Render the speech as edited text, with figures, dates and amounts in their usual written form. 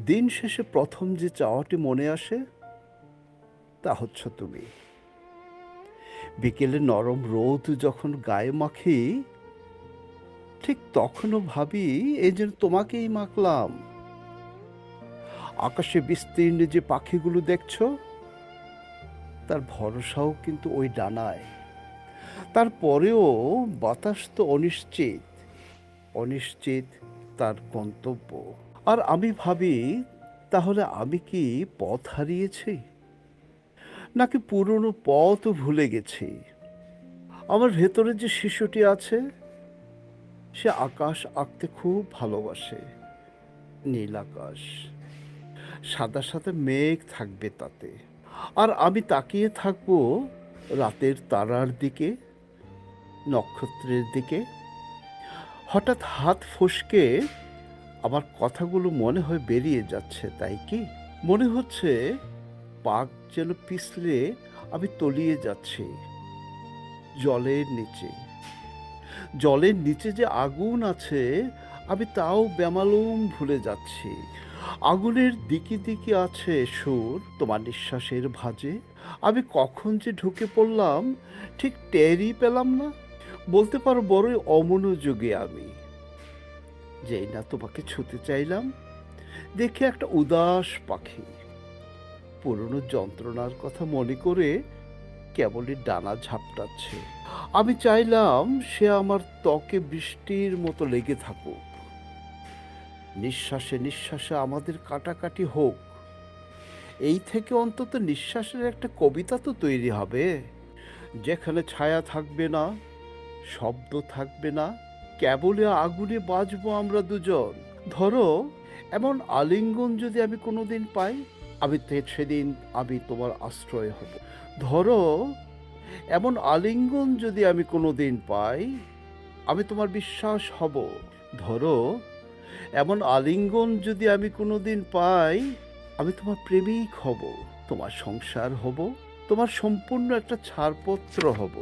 দিন শেষে প্রথম যে চাওয়াটি মনে আসে তা হচ্ছ তুমি। বিকেলে নরম রোদ যখন গায়ে মাখি, ঠিক তখনও ভাবি এই যেন তোমাকেই মাখলাম। আকাশে বিস্তীর্ণ যে পাখিগুলো দেখছো, তার ভরসাও কিন্তু ওই ডানায়। তারপরেও বাতাস তো অনিশ্চিত, অনিশ্চিত তার গন্তব্য। আর আমি ভাবি, তাহলে আমি কি পথ হারিয়েছি, নাকি পুরনো পথও ভুলে গেছি? আমার ভেতরে যে শিশুটি আছে, সে আকাশ আঁকতে খুব ভালোবাসে। নীল আকাশ, সাদা সাদা মেঘ থাকবে তাতে, আর আমি তাকিয়ে থাকবো রাতের তারার দিকে, নক্ষত্রের দিকে। হঠাৎ হাত ফসকে আমার কথাগুলো মনে হয় বেরিয়ে যাচ্ছে, তাই কি? মনে হচ্ছে পাক যেন পিছলে আমি তলিয়ে যাচ্ছি জলের নিচে। জলের নিচে যে আগুন আছে, আমি তাও বেমালুম ভুলে যাচ্ছি। আগুনের দিকে দিকে আছে সুর তোমার নিঃশ্বাসের ভাঁজে। আমি কখন যে ঢুকে পড়লাম ঠিক টেরই পেলাম না। বলতে পারো বড়ই অমনোযোগী আমি। যেই না তোমাকে ছুতে চাইলাম, দেখে একটা উদাস পাখি পুরনো যন্ত্রণার কথা মনে করে কেবলই ডানা ঝাপটাচ্ছে। আমি চাইলাম সে আমার ত্বকে বৃষ্টির মতো লেগে থাকুক, নিঃশ্বাসে নিঃশ্বাসে আমাদের কাটাকাটি হোক। এই থেকে অন্তত নিঃশ্বাসের একটা কবিতা তো তৈরি হবে, যেখানে ছায়া থাকবে না, শব্দ থাকবে না, কেবলই আগুনে বাঁচবো আমরা দুজন। ধরো, এমন আলিঙ্গন যদি আমি কোনোদিন পাই, সেদিন আমি তোমার আশ্রয় হব। ধরো, এমন আলিঙ্গন যদি আমি কোনোদিন পাই, আমি তোমার বিশ্বাস হব। ধরো, এমন আলিঙ্গন যদি আমি কোনোদিন পাই, আমি তোমার প্রেমিক হব, তোমার সংসার হব, তোমার সম্পূর্ণ একটা ছাড়পত্র হব।